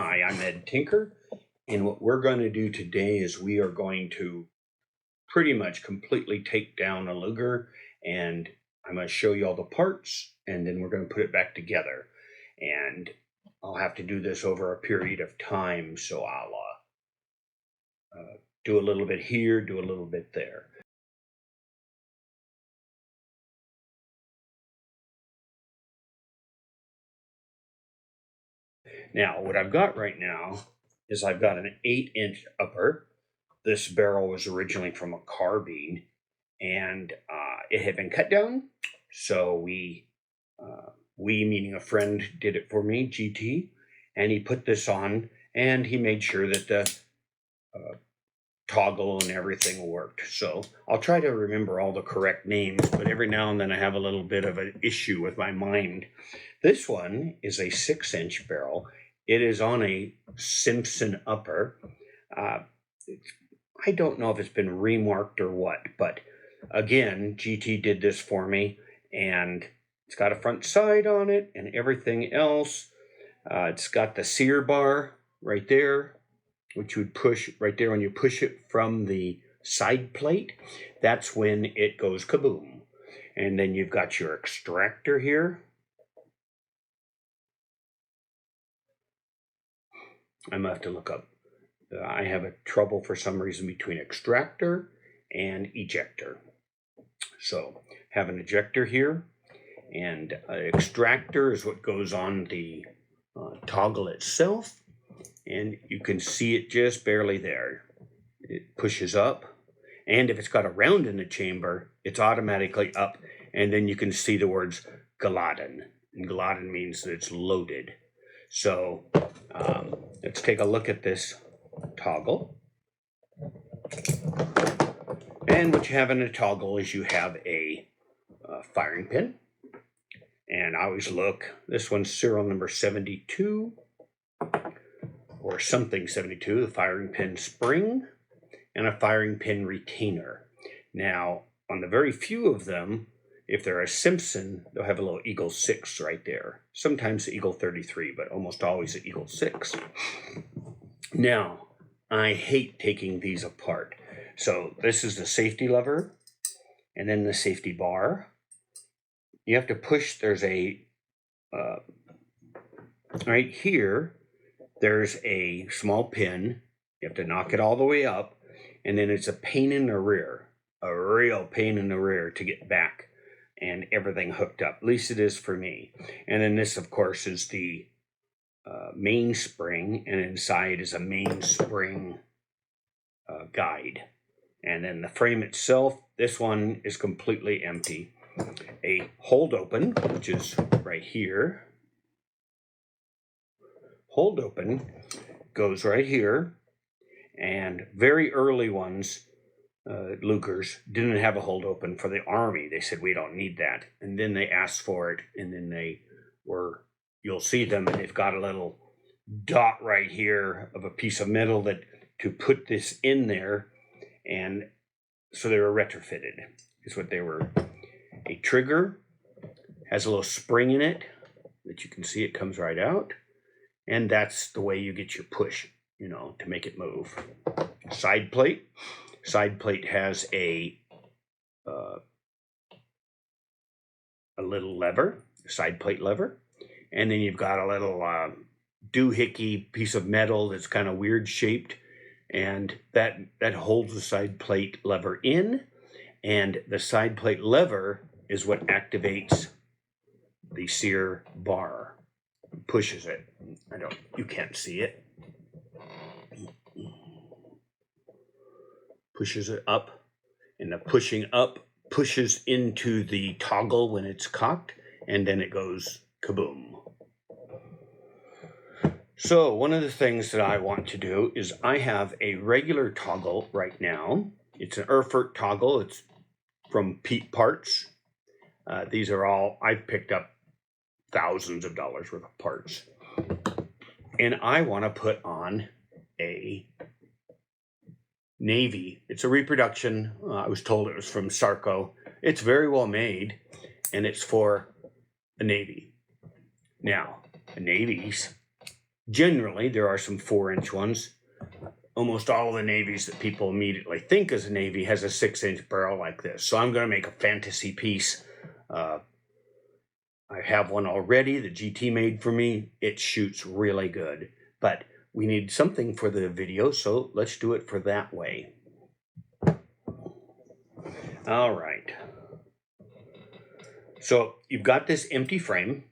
Hi, I'm Ed Tinker, and what we're going to do today is we are going to pretty much completely take down a luger, and I'm going to show you all the parts, and then we're going to put it back together. And I'll have to do this over a period of time, so I'll do a little bit here, do a little bit there. Now, what I've got right now is I've got an 8-inch upper. This barrel was originally from a carbine, and it had been cut down. So we meaning a friend, did it for me, GT, and he put this on, and he made sure that the toggle and everything worked. So I'll try to remember all the correct names, but every now and then I have a little bit of an issue with my mind. This one is a 6-inch barrel. It is on a Simpson upper. I don't know if it's been remarked or what, but again, GT did this for me, and it's got a front side on it and everything else. It's got the sear bar right there, which you would push right there when you push it from the side plate. That's when it goes kaboom. And then you've got your extractor here. I'm gonna have to look up. I have a trouble for some reason between extractor and ejector. So have an ejector here, and an extractor is what goes on the toggle itself, and you can see it just barely there. It pushes up, and if it's got a round in the chamber, it's automatically up, and then you can see the words gelatin, and gelatin means that it's loaded. So let's take a look at this toggle. And what you have in a toggle is you have a firing pin. And I always look, this one's serial number 72 or something 72, the firing pin spring and a firing pin retainer. Now, on the very few of them, if they're a Simpson, they'll have a little Eagle 6 right there. Sometimes the Eagle 33, but almost always the Eagle 6. Now, I hate taking these apart. So this is the safety lever, and then the safety bar. You have to push, there's a, right here, there's a small pin. You have to knock it all the way up, and then it's a pain in the rear, a real pain in the rear to get back and everything hooked up. At least it is for me. And then this, of course, is the mainspring, and inside is a mainspring guide. And then the frame itself, this one is completely empty. A hold open, which is right here. Hold open goes right here, and very early ones, Lugers, didn't have a hold open for the Army. They said, we don't need that. And then they asked for it, and then they were, you'll see them, and they've got a little dot right here of a piece of metal that to put this in there, and so they were retrofitted, is what they were. A trigger has a little spring in it that you can see it comes right out, and that's the way you get your push, you know, to make it move. Side plate has a little lever, side plate lever, and then you've got a little doohickey piece of metal that's kind of weird shaped, and that holds the side plate lever in, and the side plate lever is what activates the sear bar, pushes it. You can't see it. Pushes it up, and the pushing up pushes into the toggle when it's cocked, and then it goes kaboom. So one of the things that I want to do is I have a regular toggle right now. It's an Erfurt toggle. It's from Pete Parts. These are all, I've picked up thousands of dollars worth of parts. And I want to put on a Navy. It's a reproduction. I was told it was from Sarco. It's very well made, and it's for the Navy. Now, the Navies Generally, there are some 4-inch ones. Almost all of the navies that people immediately think as a navy has a 6-inch barrel like this. So I'm going to make a fantasy piece. I have one already that GT made for me. It shoots really good, but we need something for the video, so let's do it for that way. All right. So you've got this empty frame,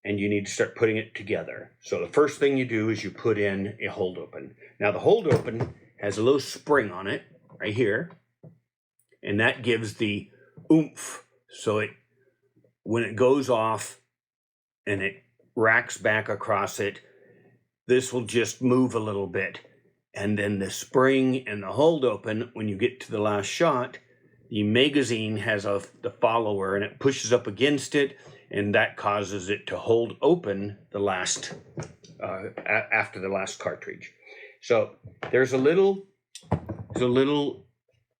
and you need to start putting it together. So the first thing you do is you put in a hold open. Now the hold open has a little spring on it right here, and that gives the oomph. So when it goes off and it racks back across it, this will just move a little bit. And then the spring and the hold open, when you get to the last shot, the magazine has the follower and it pushes up against it, and that causes it to hold open the last, after the last cartridge. So there's a little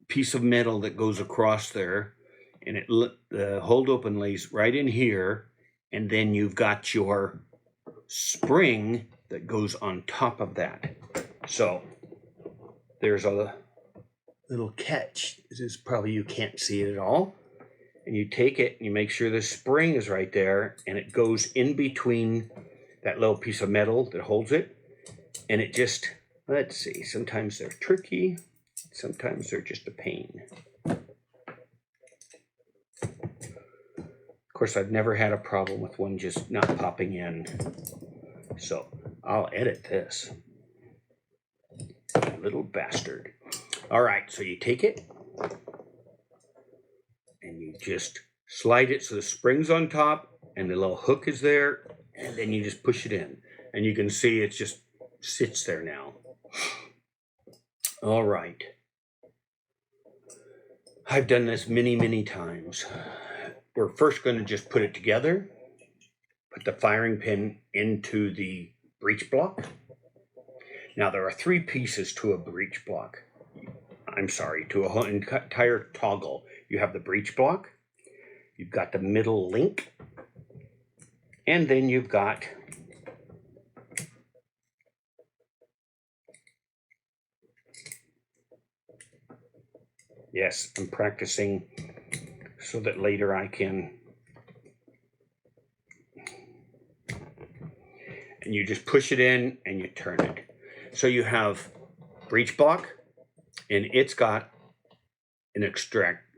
piece of metal that goes across there, and the hold open lays right in here, and then you've got your spring that goes on top of that. So there's a little catch. This is probably, you can't see it at all. And you take it and you make sure the spring is right there, and it goes in between that little piece of metal that holds it. And it just, let's see, sometimes they're tricky, sometimes they're just a pain. Of course, I've never had a problem with one just not popping in. So I'll edit this. Little bastard. All right, so you take it and you just slide it so the spring's on top and the little hook is there, and then you just push it in. And you can see it just sits there now. All right. I've done this many, many times. We're first going to just put it together, put the firing pin into the breech block. Now there are 3 pieces to a breech block. I'm sorry, to a whole entire toggle. You have the breech block, you've got the middle link, and then you've got yes, I'm practicing so that later I can. And you just push it in and you turn it. So you have breech block, and it's got an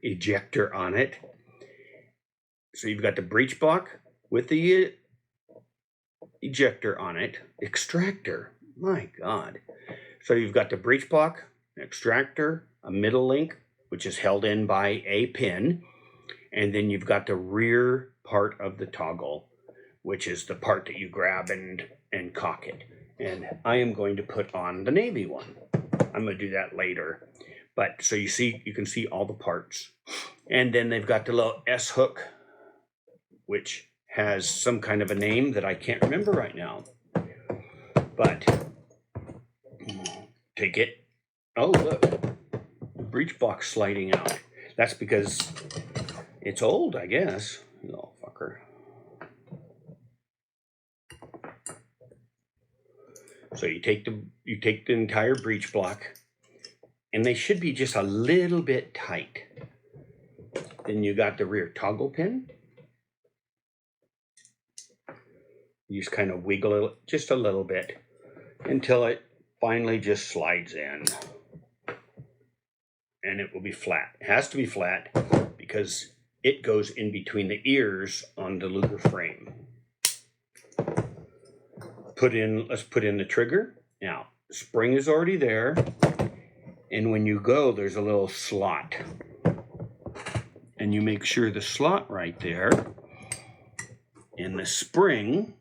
ejector on it. So you've got the breech block with the ejector on it. Extractor, my God. So you've got the breech block, an extractor, a middle link, which is held in by a pin, and then you've got the rear part of the toggle, which is the part that you grab and cock it. And I am going to put on the Navy one. I'm going to do that later. But so you can see all the parts. And then they've got the little S hook, which has some kind of a name that I can't remember right now. But take it. Oh, look, the breech block sliding out. That's because it's old, I guess. You little fucker. So you take the entire breech block, and they should be just a little bit tight. Then you got the rear toggle pin. You just kind of wiggle it just a little bit until it finally just slides in. And it will be flat. It has to be flat because it goes in between the ears on the Luger frame. Let's put in the trigger. Now, spring is already there, and when you go, there's a little slot. And you make sure the slot right there, and the spring,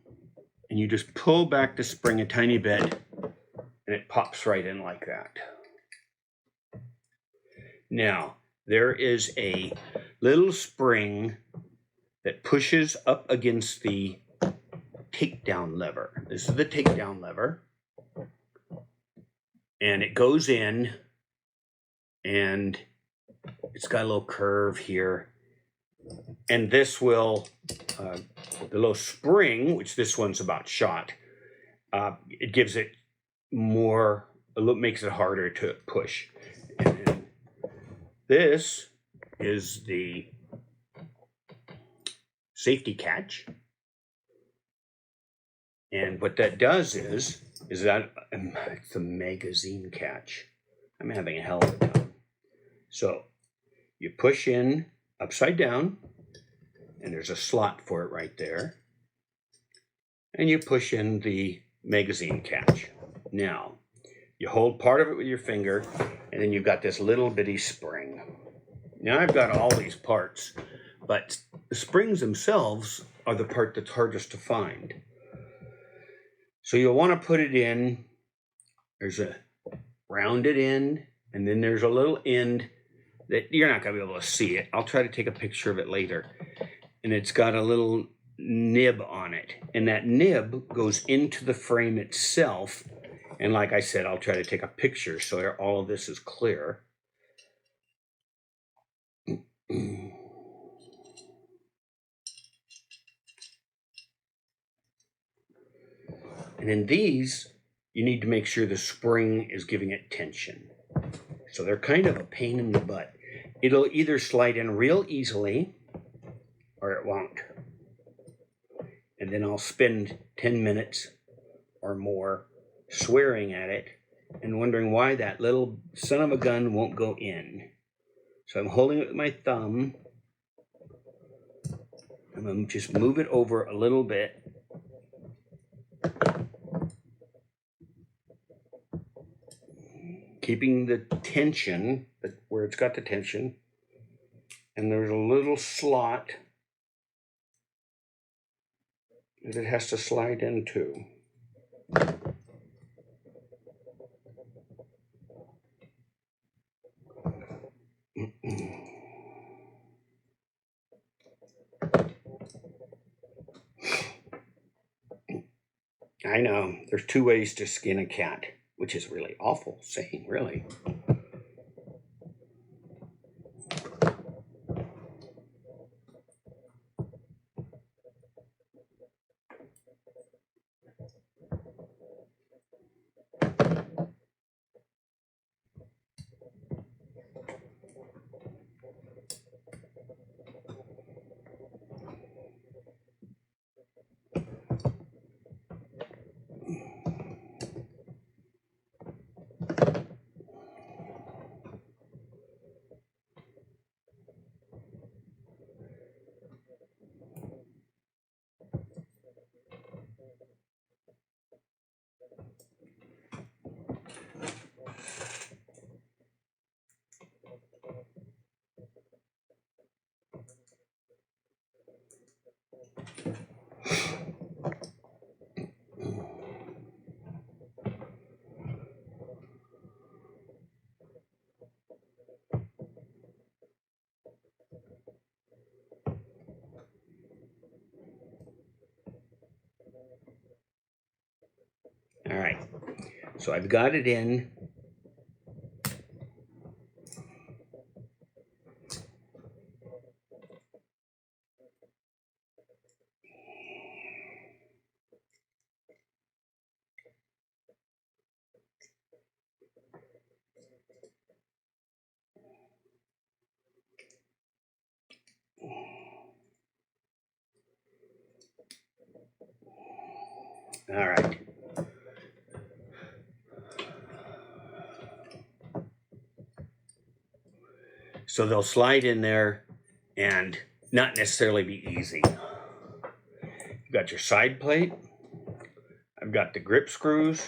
and you just pull back the spring a tiny bit, and it pops right in like that. Now, there is a little spring that pushes up against the takedown lever. This is the takedown lever, and it goes in, and it's got a little curve here, and this will the little spring, which this one's about shot, it gives it more, makes it harder to push. And then this is the safety catch. And what that does is that it's the magazine catch. I'm having a hell of a time. So you push in upside down, and there's a slot for it right there. And you push in the magazine catch. Now, you hold part of it with your finger, and then you've got this little bitty spring. Now I've got all these parts, but the springs themselves are the part that's hardest to find. So you'll want to put it in, there's a rounded end, and then there's a little end that you're not going to be able to see it. I'll try to take a picture of it later. And it's got a little nib on it, and that nib goes into the frame itself. And like I said, I'll try to take a picture so all of this is clear. And in these, you need to make sure the spring is giving it tension. So they're kind of a pain in the butt. It'll either slide in real easily or it won't. And then I'll spend 10 minutes or more swearing at it and wondering why that little son of a gun won't go in. So I'm holding it with my thumb. I'm going to just move it over a little bit. Keeping the tension, where it's got the tension. And there's a little slot that it has to slide into. I know, there's 2 ways to skin a cat, which is really awful saying, really. All right, so I've got it in. All right. So they'll slide in there and not necessarily be easy. You've got your side plate, I've got the grip screws,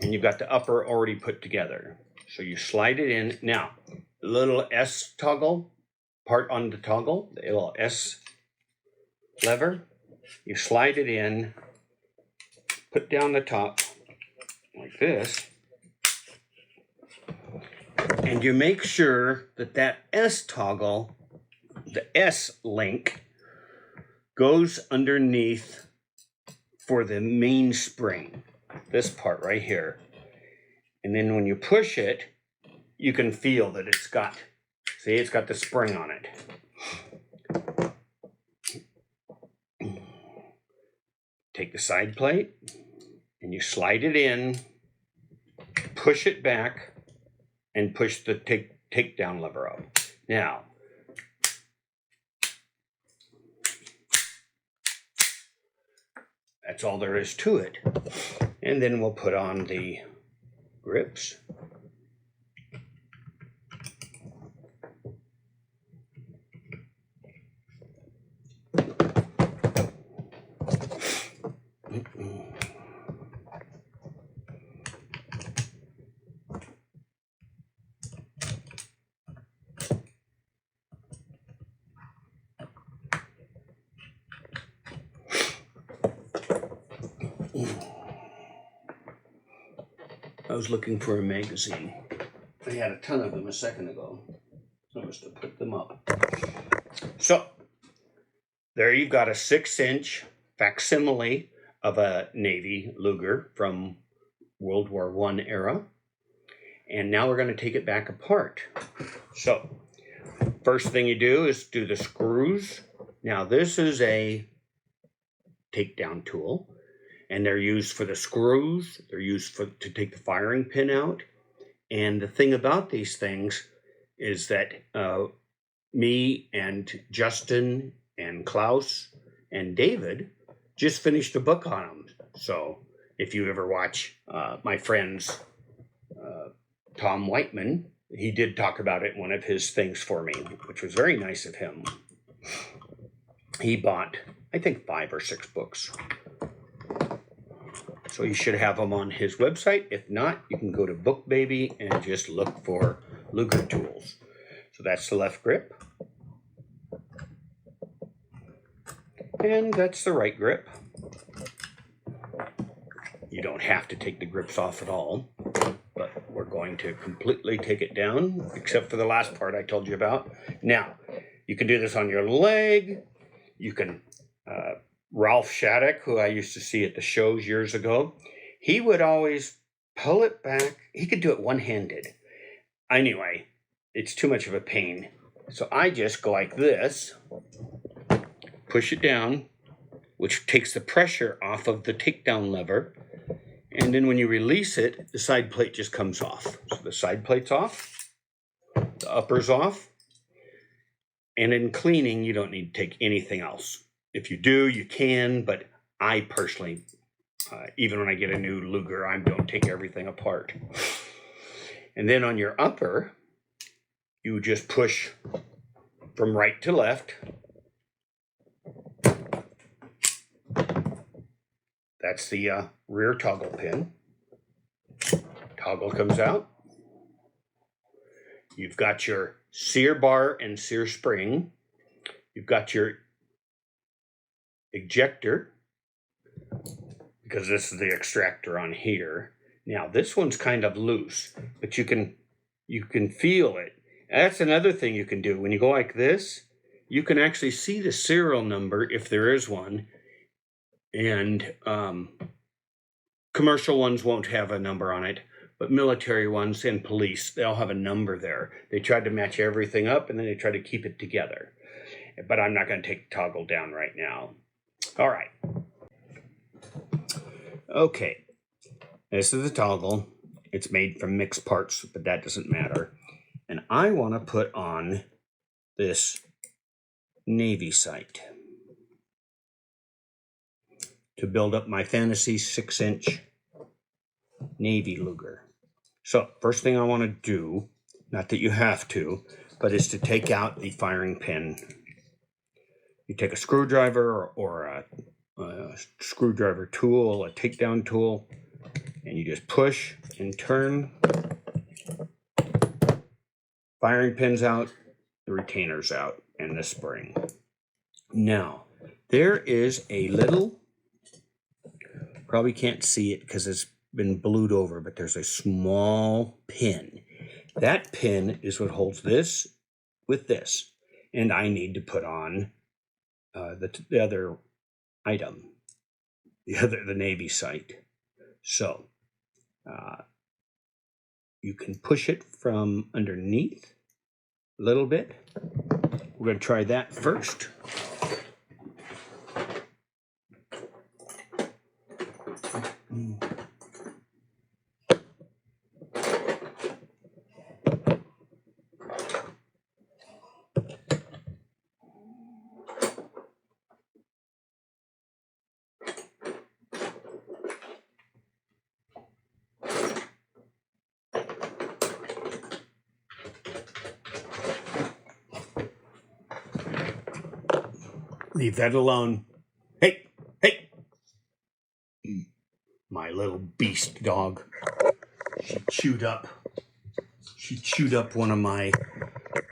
and you've got the upper already put together. So you slide it in. Now, the little S toggle, part on the toggle, the little S lever, you slide it in, put down the top like this, and you make sure that that S toggle, the S link, goes underneath for the main spring, this part right here. And then when you push it, you can feel that it's got, see, it's got the spring on it. Take the side plate, and you slide it in, push it back, and push the takedown lever up. Now, that's all there is to it. And then we'll put on the grips. I was looking for a magazine. I had a ton of them a second ago. I must have put them up. So, there you've got a 6-inch facsimile of a Navy Luger from World War I era. And now we're going to take it back apart. So, first thing you do is do the screws. Now, this is a takedown tool. And they're used for the screws, they're used to take the firing pin out. And the thing about these things is that me and Justin and Klaus and David just finished a book on them. So if you ever watch my friend's Tom Whiteman, he did talk about it in one of his things for me, which was very nice of him. He bought, I think, 5 or 6 books. So you should have them on his website. If not, you can go to BookBaby and just look for Luger tools. So that's the left grip. And that's the right grip. You don't have to take the grips off at all, but we're going to completely take it down, except for the last part I told you about. Now, you can do this on your leg. You can... Ralph Shattuck, who I used to see at the shows years ago, he would always pull it back. He could do it one-handed. Anyway, it's too much of a pain. So I just go like this, push it down, which takes the pressure off of the takedown lever. And then when you release it, the side plate just comes off. So the side plate's off, the upper's off, and in cleaning, you don't need to take anything else. If you do, you can, but I personally, even when I get a new Luger, I don't take everything apart. And then on your upper, you just push from right to left. That's the rear toggle pin. Toggle comes out. You've got your sear bar and sear spring. You've got your ejector, because this is the extractor on here. Now this one's kind of loose, but you can feel it. That's another thing you can do. When you go like this, you can actually see the serial number if there is one. And commercial ones won't have a number on it, but military ones and police, they'll have a number there. They tried to match everything up and then they try to keep it together. But I'm not going to take the toggle down right now. All right. Okay. This is the toggle. It's made from mixed parts, but that doesn't matter. And I want to put on this Navy sight to build up my fantasy 6-inch Navy Luger. So first thing I want to do, not that you have to, but is to take out the firing pin. You take a screwdriver or a screwdriver tool, a takedown tool, and you just push and turn. Firing pin's out, the retainer's out, and the spring. Now, there is a little, probably can't see it because it's been blued over, but there's a small pin. That pin is what holds this with this. And I need to put on the other item, the Navy sight. So you can push it from underneath a little bit. We're going to try that first. Leave that alone. Hey, hey. My little beast dog. She chewed up one of my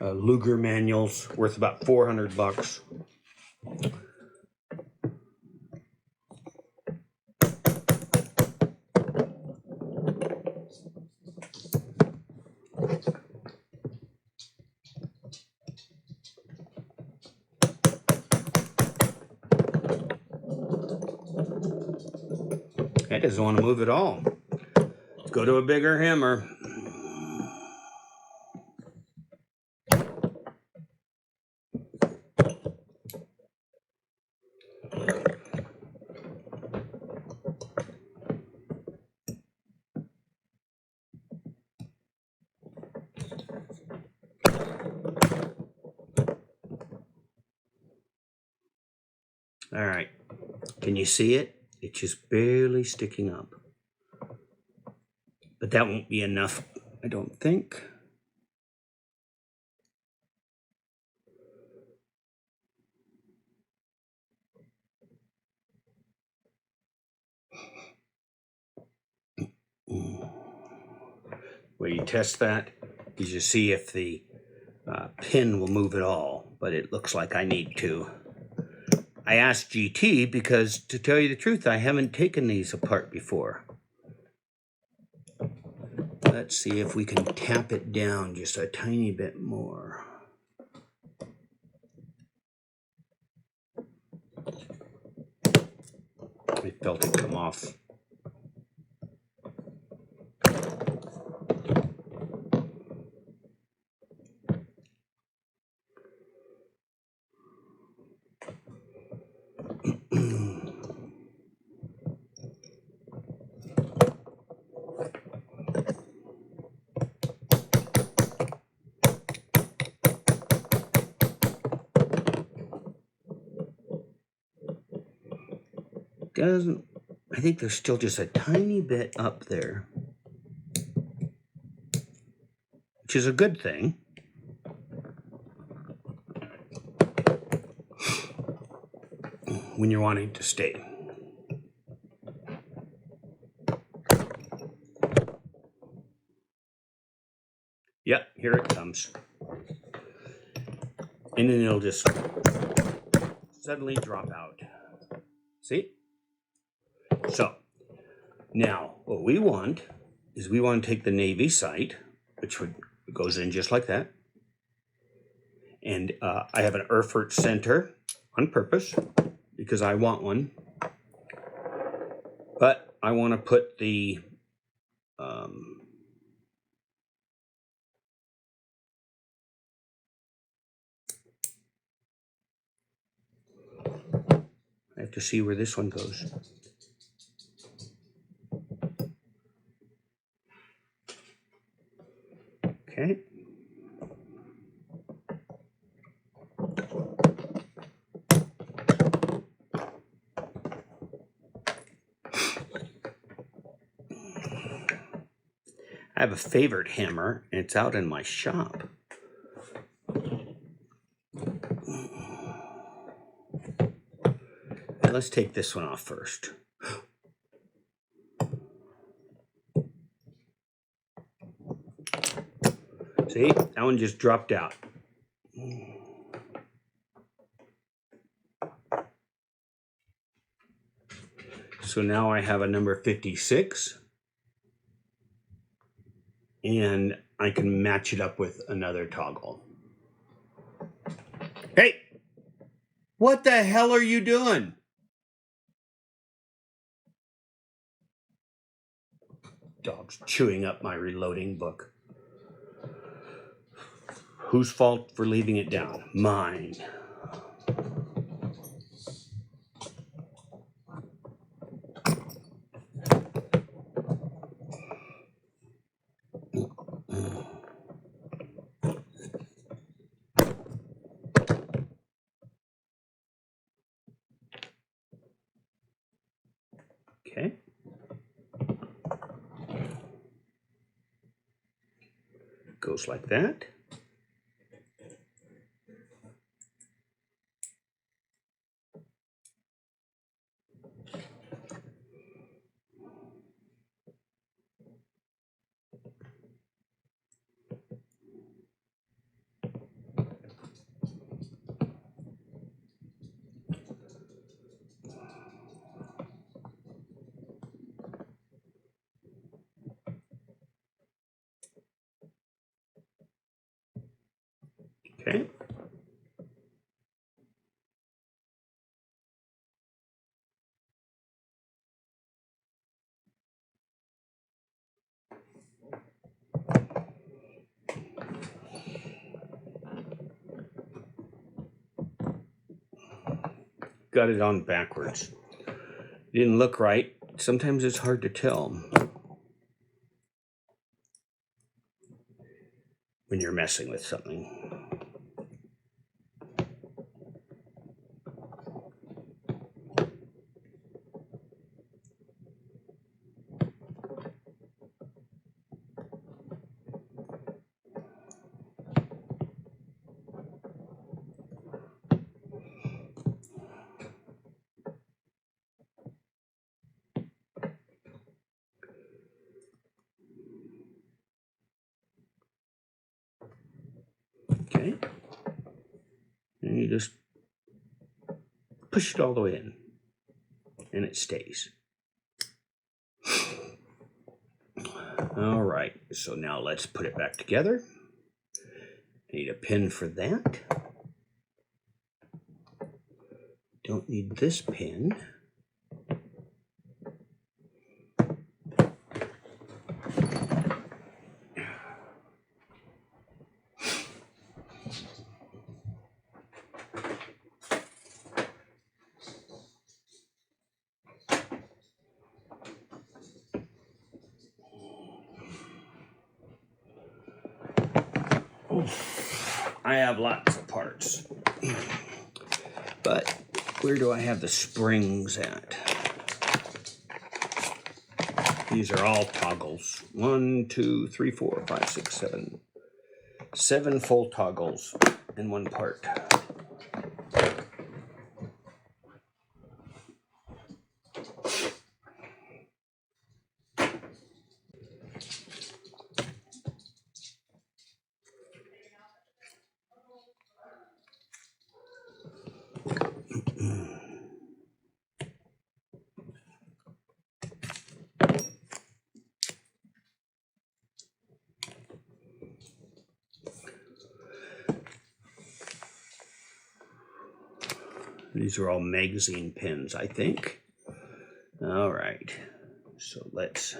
Luger manuals worth about $400. That doesn't want to move at all. Let's go to a bigger hammer. All right. Can you see it? It's just barely sticking up. But that won't be enough, I don't think. Where you test that is you see if the pin will move at all, but it looks like I need to. I asked GT because, to tell you the truth, I haven't taken these apart before. Let's see if we can tap it down just a tiny bit more. I felt it come off. Doesn't, I think there's still just a tiny bit up there, which is a good thing. When you're wanting to stay. Yep, here it comes. And then it'll just suddenly drop out. See? So, now what we want is we want to take the navy sight, which goes in just like that. And I have an Erfurt center on purpose because I want one. But I want to put the I have to see where this one goes. Okay. I have a favorite hammer, and it's out in my shop. Now let's take this one off first. See, that one just dropped out. So now I have a number 56. And I can match it up with another toggle. Hey! What the hell are you doing? Dog's chewing up my reloading book. Whose fault for leaving it down? Mine. Okay. Goes like that. got it on backwards. Didn't look right. Sometimes it's hard to tell when you're messing with something. Okay, and you just push it all the way in, and it stays. All right, so now let's put it back together. Need a pin for that. Don't need this pin. I have lots of parts, but where do I have the springs at? These are all toggles. 1, 2, 3, 4, 5, 6, 7. 7 full toggles in one part. These are all magazine pins, I think. All right, so let's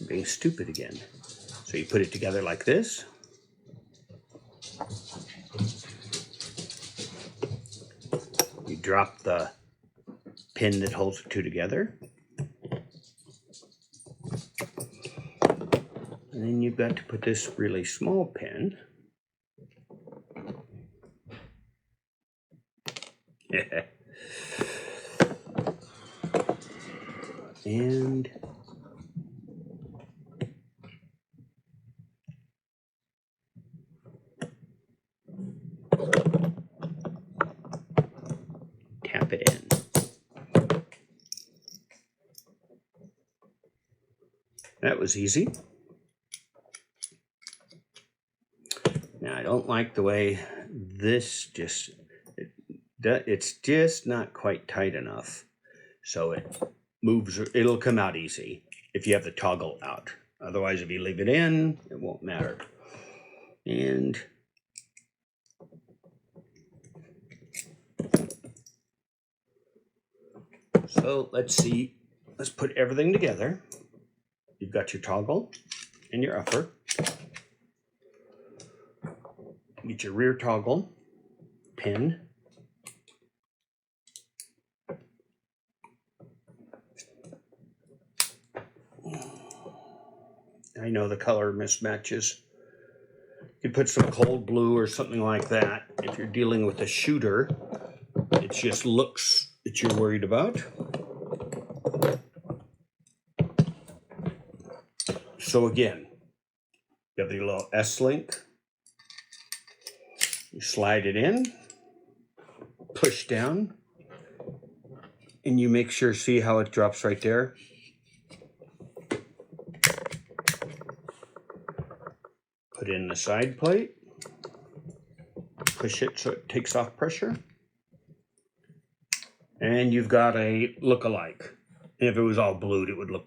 being stupid again. So you put it together like this. You drop the pin that holds the two together. And then you've got to put this really small pin. And tap it in. That was easy. Now I don't like the way this it's just not quite tight enough. So it moves, it'll come out easy if you have the toggle out. Otherwise, if you leave it in, it won't matter. And so let's see, let's put everything together. You've got your toggle and your upper. Get your rear toggle pin. I know the color mismatches. You put some cold blue or something like that. If you're dealing with a shooter, it just looks that you're worried about. So again, you have the little S-link. You slide it in, push down, and you make sure, see how it drops right there? Put in the side plate, push it so it takes off pressure, and you've got a look-alike. And if it was all blued, it would look,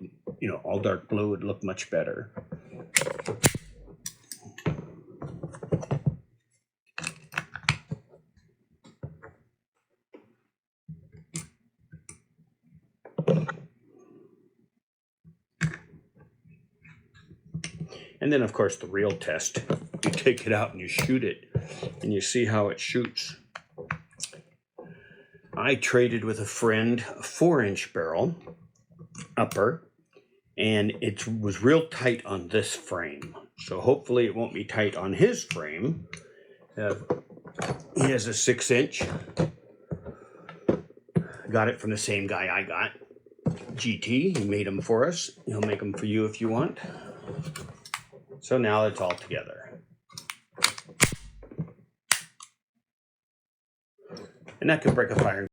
all dark blue would look much better. And then, of course, the real test. You take it out and you shoot it, and you see how it shoots. I traded with a friend a 4-inch barrel upper, and it was real tight on this frame. So hopefully it won't be tight on his frame. He has a 6-inch. Got it from the same guy I got. GT, he made them for us. He'll make them for you if you want. So now it's all together. And that could break a fire.